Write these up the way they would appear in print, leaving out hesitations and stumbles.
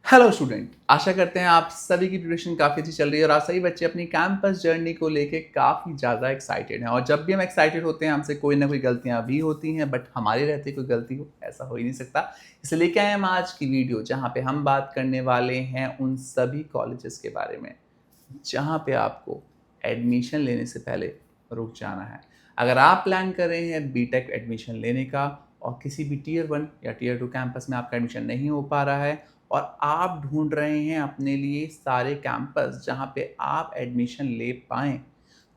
Hello student, आशा करते हैं आप सभी की प्रिपरेशन काफ़ी अच्छी चल रही है और आप सभी बच्चे अपनी कैंपस जर्नी को लेके काफ़ी ज़्यादा एक्साइटेड हैं। और जब भी हम एक्साइटेड होते हैं हमसे कोई ना कोई गलतियां भी होती हैं, बट हमारे रहते कोई गलती हो ऐसा हो ही नहीं सकता। इसलिए लेके आए हम आज की वीडियो जहां पे हम बात करने वाले हैं उन सभी कॉलेजेस के बारे में जहां पे आपको एडमिशन लेने से पहले रुक जाना है। अगर आप प्लान कर रहे हैं बीटेक एडमिशन लेने का और किसी भी टीयर 1 या टीयर 2 कैंपस में आपका एडमिशन नहीं हो पा रहा है और आप ढूंढ रहे हैं अपने लिए सारे कैंपस जहां पे आप एडमिशन ले पाएँ,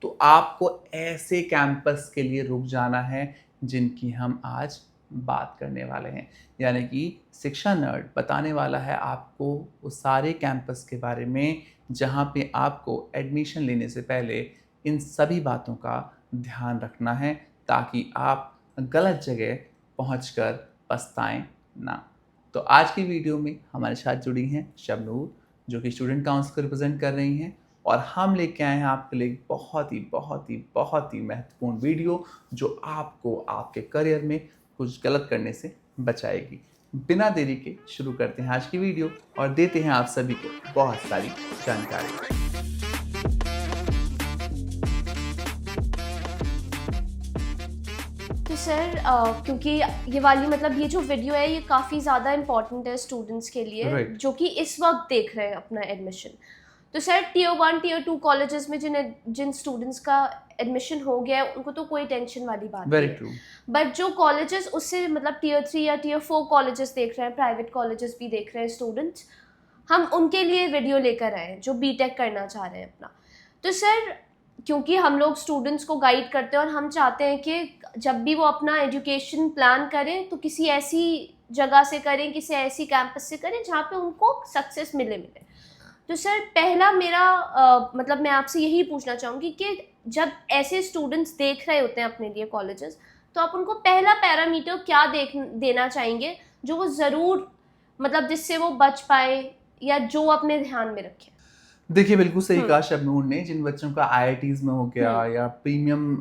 तो आपको ऐसे कैंपस के लिए रुक जाना है जिनकी हम आज बात करने वाले हैं। यानी कि शिक्षा नर्ड बताने वाला है आपको वो सारे कैंपस के बारे में जहाँ पे आपको एडमिशन लेने से पहले इन सभी बातों का ध्यान रखना है ताकि आप गलत जगह पहुंचकर पछताएं ना। तो आज की वीडियो में हमारे साथ जुड़ी हैं शबनूर, जो कि स्टूडेंट काउंसिल को रिप्रेजेंट कर रही हैं, और हम लेके आए हैं आपके लिए बहुत ही महत्वपूर्ण वीडियो जो आपको आपके करियर में कुछ गलत करने से बचाएगी। बिना देरी के शुरू करते हैं आज की वीडियो और देते हैं आप सभी को बहुत सारी जानकारी। तो सर क्योंकि ये वाली मतलब ये जो वीडियो है ये काफ़ी ज़्यादा इम्पॉर्टेंट है स्टूडेंट्स के लिए Right. जो कि इस वक्त देख रहे हैं अपना एडमिशन। तो सर टीयर 1 टीयर 2 कॉलेजेस में जिन स्टूडेंट्स का एडमिशन हो गया है उनको तो कोई टेंशन वाली बात वेरी नहीं है। ट्रू। बट जो कॉलेजेस उससे मतलब टीयर 3 या टीयर 4 कॉलेजेस देख रहे हैं, प्राइवेट कॉलेजेस भी देख रहे हैं स्टूडेंट्स, हम उनके लिए वीडियो लेकर आए हैं जो बीटेक करना चाह रहे हैं अपना। तो सर क्योंकि हम लोग स्टूडेंट्स को गाइड करते हैं और हम चाहते हैं कि जब भी वो अपना एजुकेशन प्लान करें तो किसी ऐसी जगह से करें, किसी ऐसी कैंपस से करें जहाँ पे उनको सक्सेस मिले। तो सर पहला मेरा मतलब मैं आपसे यही पूछना चाहूँगी कि जब ऐसे स्टूडेंट्स देख रहे होते हैं अपने लिए कॉलेजेस, तो आप उनको पहला पैरामीटर क्या देना चाहेंगे जो वो ज़रूर मतलब जिससे वो बच पाए या जो अपने ध्यान में रखें? देखिए, बिल्कुल सही कहा शबनूर ने। जिन बच्चों का आईआईटीज़ में हो गया या प्रीमियम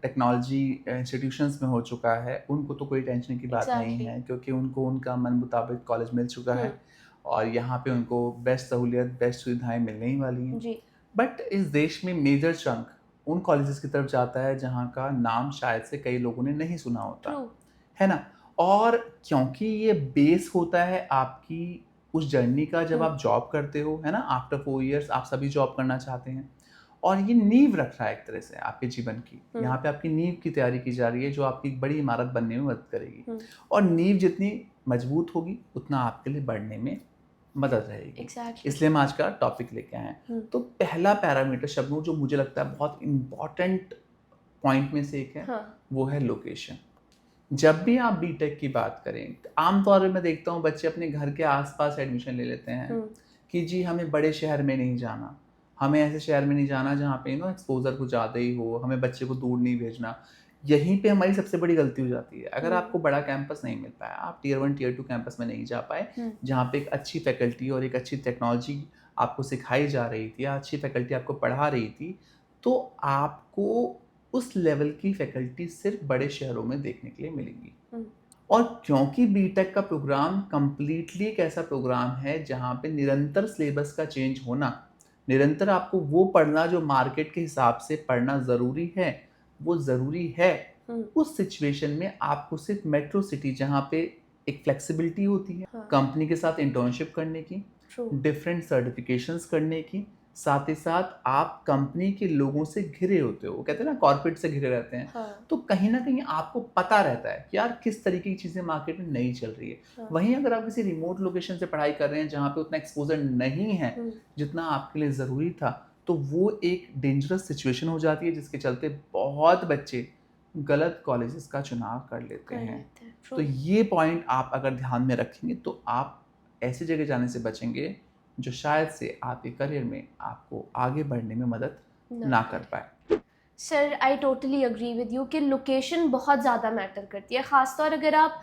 टेक्नोलॉजी इंस्टीट्यूशंस में हो चुका है, उनको तो कोई टेंशन की बात नहीं एग्जैक्टली। है क्योंकि उनको उनका मन मुताबिक कॉलेज मिल चुका है और यहाँ पे उनको बेस्ट सहूलियत, बेस्ट सुविधाएँ मिलने ही वाली हैं। जी। बट इस देश में मेजर चंक उन कॉलेजेस की तरफ जाता है जहाँ का नाम शायद से कई लोगों ने नहीं सुना होता, ट्रू। है ना? और क्योंकि ये बेस होता है आपकी उस जर्नी का जब आप जॉब करते हो, है ना? आफ्टर 4 इयर्स आप सभी जॉब करना चाहते हैं और ये नींव रख रहा है एक तरह से आपके जीवन की। यहाँ पे आपकी नींव की तैयारी की जा रही है जो आपकी एक बड़ी इमारत बनने में मदद करेगी और नींव जितनी मजबूत होगी उतना आपके लिए बढ़ने में मदद रहेगी। एग्जैक्टली। इसलिए हम आज का टॉपिक लेके आए हैं। तो पहला पैरामीटर शबनूर जो मुझे लगता है बहुत इम्पोर्टेंट पॉइंट में से एक है, वो है लोकेशन। जब भी आप बीटेक की बात करें, आमतौर पे मैं देखता हूँ बच्चे अपने घर के आसपास एडमिशन ले लेते हैं कि जी हमें बड़े शहर में नहीं जाना, हमें ऐसे शहर में नहीं जाना जहाँ पे एक्सपोजर कुछ ज़्यादा ही हो, हमें बच्चे को दूर नहीं भेजना। यहीं पे हमारी सबसे बड़ी गलती हो जाती है। अगर आपको बड़ा कैंपस नहीं मिल पाया, आप टीयर 1 टीयर 2 कैंपस में नहीं जा पाए जहाँ पे एक अच्छी फैकल्टी और एक अच्छी टेक्नोलॉजी आपको सिखाई जा रही थी या अच्छी फैकल्टी आपको पढ़ा रही थी, तो आपको उस लेवल की फैकल्टी सिर्फ बड़े शहरों में देखने के लिए मिलेंगी। और क्योंकि बीटेक का प्रोग्राम कंप्लीटली एक ऐसा प्रोग्राम है जहाँ पे निरंतर सिलेबस का चेंज होना, निरंतर आपको वो पढ़ना जो मार्केट के हिसाब से पढ़ना ज़रूरी है, वो ज़रूरी है। उस सिचुएशन में आपको सिर्फ मेट्रो सिटी जहाँ पे एक फ्लेक्सिबिलिटी होती है, कंपनी के साथ इंटर्नशिप करने की, डिफरेंट सर्टिफिकेशंस करने की, साथ ही साथ आप कंपनी के लोगों से घिरे होते हो। वो कहते हैं ना कॉर्पोरेट से घिरे रहते हैं। तो कहीं ना कहीं आपको पता रहता है कि यार किस तरीके की चीज़ें मार्केट में नई चल रही है। वहीं अगर आप किसी रिमोट लोकेशन से पढ़ाई कर रहे हैं जहाँ पे उतना एक्सपोजर नहीं है जितना आपके लिए ज़रूरी था, तो वो एक डेंजरस सिचुएशन हो जाती है जिसके चलते बहुत बच्चे गलत कॉलेजेस का चुनाव कर लेते हैं। तो ये पॉइंट आप अगर ध्यान में रखेंगे तो आप ऐसी जगह जाने से बचेंगे जो शायद से आपके करियर में आपको आगे बढ़ने में मदद ना कर पाए। Sir I totally agree with you कि लोकेशन बहुत ज़्यादा मैटर करती है, ख़ासतौर अगर आप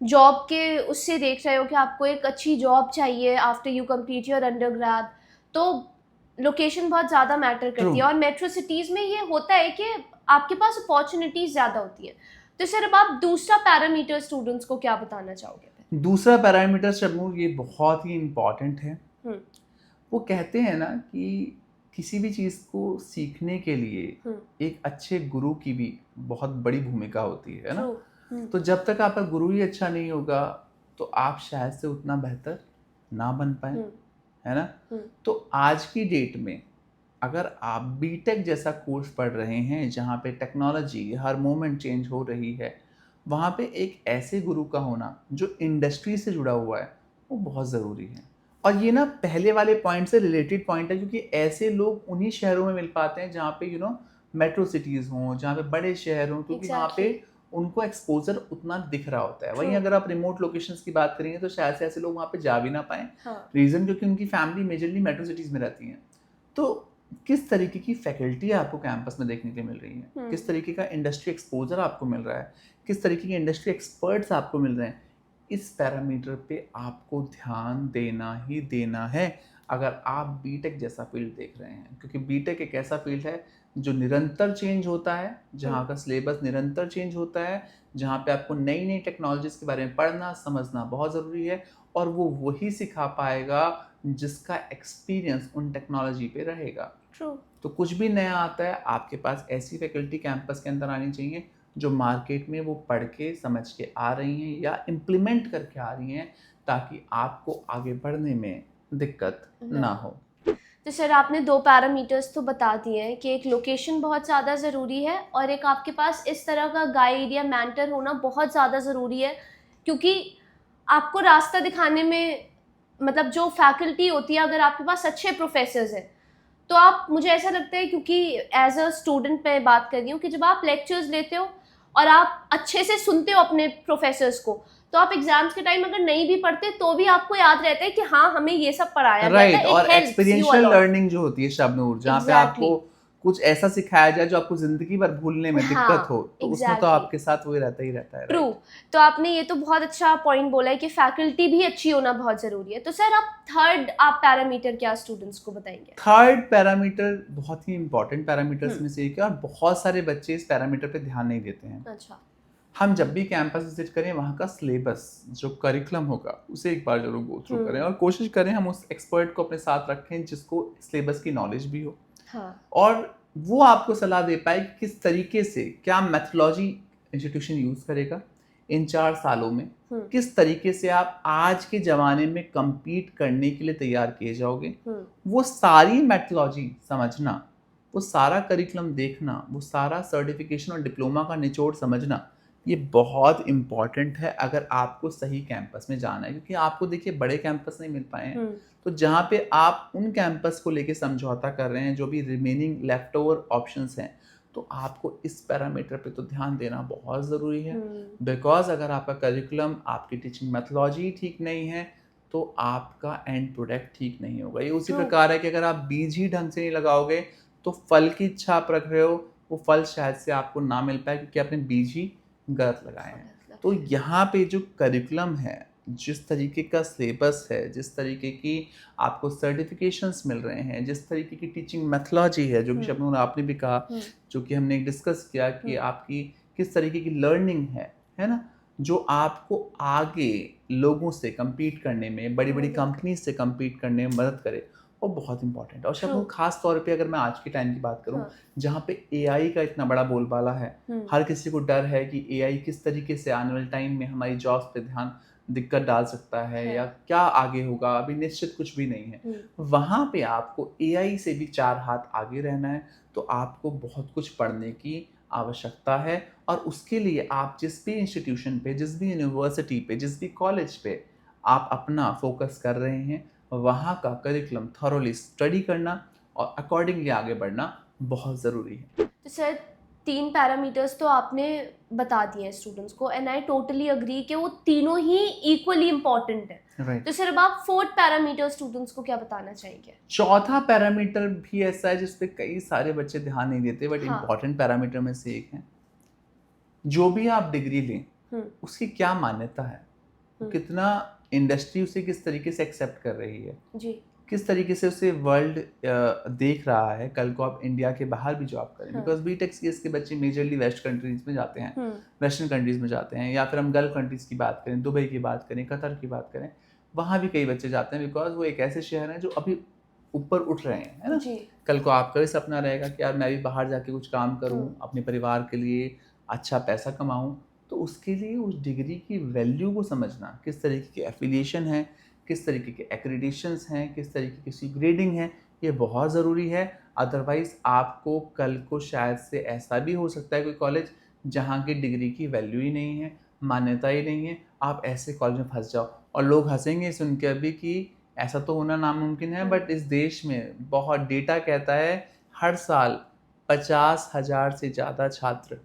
जॉब के उससे देख रहे हो कि आपको एक अच्छी जॉब चाहिए after you complete your undergrad, तो लोकेशन बहुत ज़्यादा मैटर करती है। और मेट्रो सिटीज़ में ये होता है कि आपके पास अपॉर्चुनिटीज़ ज़्यादा होती है। तो सर अब आप दूसरा पैरामीटर स्टूडेंट्स को क्या बताना चाहोगे? दूसरा पैरामीटर शबनूर, ये बहुत ही इम्पॉर्टेंट है। वो कहते हैं ना कि किसी भी चीज़ को सीखने के लिए एक अच्छे गुरु की भी बहुत बड़ी भूमिका होती है ना। तो जब तक आपका गुरु ही अच्छा नहीं होगा तो आप शायद से उतना बेहतर ना बन पाए, है ना। तो आज की डेट में अगर आप बीटेक जैसा कोर्स पढ़ रहे हैं जहाँ पे टेक्नोलॉजी हर मोमेंट चेंज हो रही है, वहाँ पे एक ऐसे गुरु का होना जो इंडस्ट्री से जुड़ा हुआ है वो बहुत ज़रूरी है। और ये ना पहले वाले पॉइंट से रिलेटेड पॉइंट है, क्योंकि ऐसे लोग उन्हीं शहरों में मिल पाते हैं जहाँ पे मेट्रो सिटीज़ हों, जहाँ पे बड़े शहर हों, क्योंकि वहाँ पे उनको एक्सपोजर उतना दिख रहा होता है। वहीं अगर आप रिमोट लोकेशंस की बात करेंगे तो शायद से ऐसे लोग वहाँ पे जा भी ना पाएँ। रीज़न क्योंकि उनकी फैमिली मेजरली मेट्रो सिटीज़ में रहती हैं। तो किस तरीके की फैकल्टी आपको कैंपस में देखने के लिए मिल रही है, किस तरीके का इंडस्ट्री एक्सपोजर आपको मिल रहा है, किस तरीके के इंडस्ट्री एक्सपर्ट्स आपको मिल रहे हैं, इस पैरामीटर पे आपको ध्यान देना ही देना है अगर आप बीटेक जैसा फील्ड देख रहे हैं। क्योंकि बीटेक एक ऐसा फील्ड है जो निरंतर चेंज होता है, जहाँ का सिलेबस निरंतर चेंज होता है, जहाँ पे आपको नई नई टेक्नोलॉजीज़ के बारे में पढ़ना समझना बहुत ज़रूरी है, और वो वही सिखा पाएगा जिसका एक्सपीरियंस उन टेक्नोलॉजी पे रहेगा। तो कुछ भी नया आता है आपके पास ऐसी फैकल्टी कैंपस के अंदर आनी चाहिए जो मार्केट में वो पढ़ के समझ के आ रही हैं या इम्प्लीमेंट करके आ रही हैं, ताकि आपको आगे बढ़ने में दिक्कत ना हो। तो सर आपने 2 पैरामीटर्स तो बता दिए हैं कि एक लोकेशन बहुत ज़्यादा ज़रूरी है और एक आपके पास इस तरह का गाइड या मेंटर होना बहुत ज़्यादा ज़रूरी है, क्योंकि आपको रास्ता दिखाने में मतलब जो फैकल्टी होती है, अगर आपके पास अच्छे प्रोफेसर्स हैं तो आप, मुझे ऐसा लगता है, क्योंकि एज अ स्टूडेंट मैं बात कर रही हूँ कि जब आप लेक्चर्स लेते हो और आप अच्छे से सुनते हो अपने प्रोफेसर्स को, तो आप एग्जाम्स के टाइम अगर नहीं भी पढ़ते तो भी आपको याद रहता है कि हाँ हमें ये सब पढ़ाया गया था। और एक्सपीरियंशियल लर्निंग जो होती है शबनूर, जहाँ पे आपको कुछ ऐसा सिखाया जाए जो आपको जिंदगी भर भूलने में दिक्कत हो, तो उसमें तो आपके साथ वही रहता ही रहता है। ट्रू। तो आपने ये तो बहुत अच्छा पॉइंट बोला है कि फैकल्टी भी अच्छी होना बहुत जरूरी है। तो सर आप पैरामीटर क्या स्टूडेंट्स को बताएंगे? थर्ड पैरामीटर बहुत ही इंपॉर्टेंट पैरामीटर्स में से एक है और बहुत सारे बच्चे इस पैरामीटर पे ध्यान नहीं देते हैं। अच्छा। हम जब भी कैंपस विजिट करें वहाँ का सिलेबस जो करिकुलम होगा उसे एक बार जरूर गो थ्रू करें और कोशिश करें हम उस एक्सपर्ट को अपने साथ रखें जिसको सिलेबस की नॉलेज भी हो। और वो आपको सलाह दे पाए कि किस तरीके से, क्या मेथोडोलॉजी इंस्टीट्यूशन यूज करेगा इन 4 सालों में, किस तरीके से आप आज के ज़माने में compete करने के लिए तैयार किए जाओगे, वो सारी मेथोडोलॉजी समझना, वो सारा करिकुलम देखना, वो सारा सर्टिफिकेशन और डिप्लोमा का निचोड़ समझना, ये बहुत इम्पॉर्टेंट है अगर आपको सही कैंपस में जाना है। क्योंकि आपको देखिए बड़े कैंपस नहीं मिल पाए हैं, तो जहाँ पे आप उन कैंपस को लेके समझौता कर रहे हैं, जो भी रिमेनिंग लेफ्ट ओवर ऑप्शंस हैं, तो आपको इस पैरामीटर पे तो ध्यान देना बहुत ज़रूरी है। बिकॉज अगर आपका करिकुलम, आपकी टीचिंग मेथोडोलॉजी ठीक नहीं है तो आपका एंड प्रोडक्ट ठीक नहीं होगा। ये उसी प्रकार है कि अगर आप बीज ही ढंग से नहीं लगाओगे तो फल की इच्छा आप रख रहे हो, वो फल शायद से आपको ना मिल पाए क्योंकि आपने बीज ही गलत लगाए हैं। तो यहाँ पे जो करिकुलम है, जिस तरीके का सिलेबस है, जिस तरीके की आपको सर्टिफिकेशंस मिल रहे हैं, जिस तरीके की टीचिंग मेथोडोलॉजी है, जो कि शबनूर आपने भी कहा, जो कि हमने डिस्कस किया कि आपकी किस तरीके की लर्निंग है ना, जो आपको आगे लोगों से compete करने में, बड़ी बड़ी कंपनी से compete करने में मदद करे, वो बहुत इंपॉर्टेंट है। और शबनूर खास तौर पे अगर मैं आज के टाइम की बात करूं, जहाँ पे AI का इतना बड़ा बोलबाला है, हर किसी को डर है कि AI किस तरीके से आने वाले टाइम में हमारी जॉब्स पे दिक्कत डाल सकता है या क्या आगे होगा, अभी निश्चित कुछ भी नहीं है। वहाँ पे आपको AI से भी 4 हाथ आगे रहना है, तो आपको बहुत कुछ पढ़ने की आवश्यकता है। और उसके लिए आप जिस भी इंस्टीट्यूशन पे, जिस भी यूनिवर्सिटी पे, जिस भी कॉलेज पे आप अपना फोकस कर रहे हैं, वहाँ का करिकुलम थॉरोली स्टडी करना और अकॉर्डिंगली आगे बढ़ना बहुत ज़रूरी है। तो सर 3 पैरामीटर्स तो आपने बता दिए हैं स्टूडेंट्स को, एंड आई टोटली अग्री कि वो तीनों ही इक्वली इम्पोर्टेंट है। तो सर अब आप 4th पैरामीटर स्टूडेंट्स को क्या बताना चाहेंगे? चौथा पैरामीटर भी ऐसा है जिसपे कई सारे बच्चे ध्यान नहीं देते, बट इम्पोर्टेंट पैरामीटर में से एक है। जो भी आप डिग्री लें उसकी क्या मान्यता है, कितना इंडस्ट्री उसे किस तरीके से एक्सेप्ट कर रही है जी। किस तरीके से उसे वर्ल्ड देख रहा है, कल को आप इंडिया के बाहर भी जॉब करें, बिकॉज बीटेक सीएस के बच्चे मेजरली वेस्ट कंट्रीज में जाते हैं, वेस्टर्न कंट्रीज में जाते हैं, या फिर हम गल्फ कंट्रीज की बात करें, दुबई की बात करें, कतर की बात करें, वहाँ भी कई बच्चे जाते हैं, बिकॉज वो एक ऐसे शहर हैं जो अभी ऊपर उठ रहे हैं, है ना। कल को आपका भी सपना रहेगा कि यार मैं भी बाहर जाके कुछ काम करूँ, अपने परिवार के लिए अच्छा पैसा कमाऊँ, तो उसके लिए उस डिग्री की वैल्यू को समझना, किस तरीके की एफिलिएशन है, किस तरीके के एक्रेडिशंस हैं, किस तरीके की ग्रेडिंग है, ये बहुत ज़रूरी है। अदरवाइज़ आपको कल को शायद से ऐसा भी हो सकता है कोई कॉलेज जहाँ की डिग्री की वैल्यू ही नहीं है, मान्यता ही नहीं है, आप ऐसे कॉलेज में फंस जाओ। और लोग हंसेंगे सुन के अभी कि ऐसा तो होना नामुमकिन है, बट इस देश में बहुत डेटा कहता है हर साल 50,000 से ज़्यादा छात्र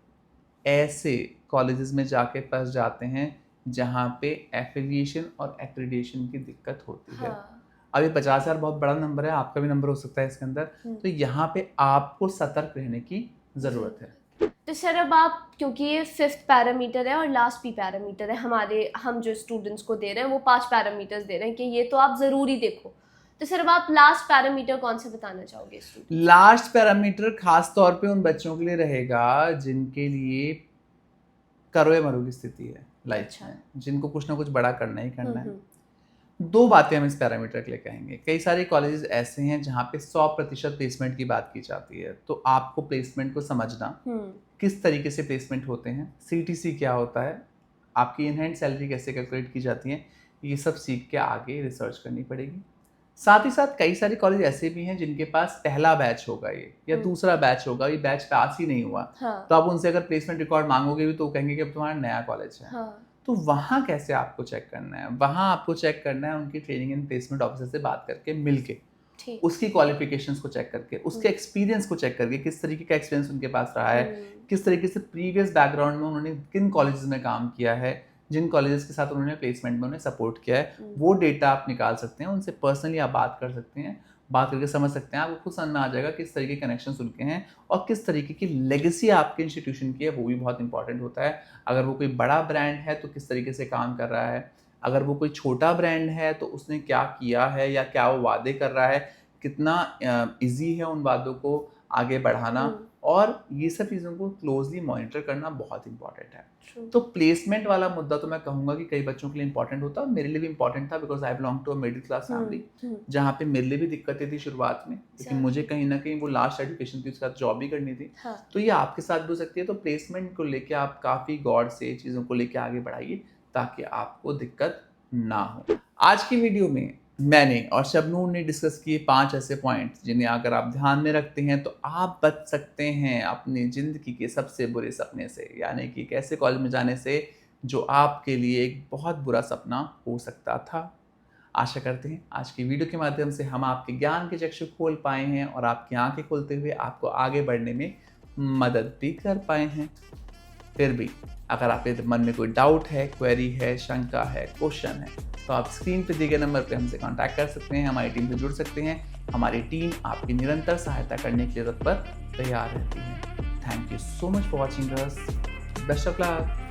ऐसे कॉलेजेस में जाके फंस जाते हैं जहाँ पे एफिलिएशन और एक्रेडिटेशन की दिक्कत होती है। अब ये 50,000 बहुत बड़ा नंबर है, आपका भी नंबर हो सकता है इसके अंदर, तो यहाँ पे आपको सतर्क रहने की ज़रूरत है। तो सर अब आप, क्योंकि ये 5th पैरामीटर है और लास्ट भी पैरामीटर है, हम जो स्टूडेंट्स को दे रहे हैं वो 5 पैरामीटर्स दे रहे हैं कि ये तो आप ज़रूरी देखो, तो सर अब आप लास्ट पैरामीटर कौन सा बताना चाहोगे? लास्ट पैरामीटर खास तौर पे उन बच्चों के लिए रहेगा जिनके लिए करो या मरो की स्थिति है लाइफ में, जिनको कुछ ना कुछ बड़ा करना ही करना है। 2 बातें हम इस पैरामीटर के लिए कहेंगे। कई सारे कॉलेजेस ऐसे हैं जहाँ पे 100% प्लेसमेंट की बात की जाती है, तो आपको प्लेसमेंट को समझना, किस तरीके से प्लेसमेंट होते हैं, CTC क्या होता है, आपकी इन हैंड सैलरी कैसे कैलकुलेट की जाती है, ये सब सीख के आगे रिसर्च करनी पड़ेगी। साथ ही साथ कई सारे कॉलेज ऐसे भी हैं जिनके पास पहला बैच होगा ये या दूसरा बैच होगा, ये बैच पास ही नहीं हुआ, तो आप उनसे अगर प्लेसमेंट रिकॉर्ड मांगोगे भी तो वो कहेंगे कि अब तुम्हारा नया कॉलेज है। तो वहाँ कैसे आपको चेक करना है? वहाँ आपको चेक करना है उनकी ट्रेनिंग एंड प्लेसमेंट ऑफिसर से बात करके, मिलके, उसकी क्वालिफिकेशंस को चेक करके, उसके एक्सपीरियंस को चेक करके, किस तरीके का एक्सपीरियंस उनके पास रहा है, किस तरीके से प्रीवियस बैकग्राउंड में उन्होंने किन कॉलेजेस में काम किया है, जिन कॉलेजेस के साथ उन्होंने प्लेसमेंट में उन्हें सपोर्ट किया है, वो डेटा आप निकाल सकते हैं, उनसे पर्सनली आप बात कर सकते हैं, बात करके समझ सकते हैं, आपको खुद समझ में आ जाएगा किस तरीके के कनेक्शंस उनके हैं और किस तरीके की लेगेसी आपके इंस्टीट्यूशन की है, वो भी बहुत इंपॉर्टेंट होता है। अगर वो कोई बड़ा ब्रांड है तो किस तरीके से काम कर रहा है, अगर वो कोई छोटा ब्रांड है तो उसने क्या किया है या क्या वो वादे कर रहा है, कितना ईजी है उन वादों को आगे बढ़ाना, और ये सब चीज़ों को क्लोजली मॉनिटर करना बहुत इंपॉर्टेंट है। तो प्लेसमेंट वाला मुद्दा तो मैं कहूँगा कि कई बच्चों के लिए इंपॉर्टेंट होता है, मेरे लिए भी इंपॉर्टेंट था, because I belong to a middle class family, जहाँ पे मेरे लिए भी दिक्कतें थी शुरुआत में, लेकिन मुझे कहीं ना कहीं वो लास्ट एजुकेशन थी, उसके साथ जॉब भी करनी थी। तो ये आपके साथ भी हो सकती है। तो प्लेसमेंट को लेके आप काफ़ी गौर से चीज़ों को लेके आगे बढ़ाइए ताकि आपको दिक्कत ना हो। आज की वीडियो में मैंने और शबनूर ने डिस्कस किए 5 ऐसे पॉइंट्स जिन्हें अगर आप ध्यान में रखते हैं तो आप बच सकते हैं अपनी ज़िंदगी के सबसे बुरे सपने से, यानी कि एक ऐसे कॉलेज में जाने से जो आपके लिए एक बहुत बुरा सपना हो सकता था। आशा करते हैं आज की वीडियो के माध्यम से हम आपके ज्ञान के चक्षु खोल पाए हैं और आपकी आंखें खोलते हुए आपको आगे बढ़ने में मदद भी कर पाए हैं। फिर भी अगर आपके मन में कोई डाउट है, क्वेरी है, शंका है, क्वेश्चन है, तो आप स्क्रीन पे दिए गए नंबर पे हमसे कांटेक्ट कर सकते हैं, हमारी टीम से जुड़ सकते हैं। हमारी टीम आपकी निरंतर सहायता करने की जरूरत पर तैयार रहती है। Thank you so much for watching us. Best of luck.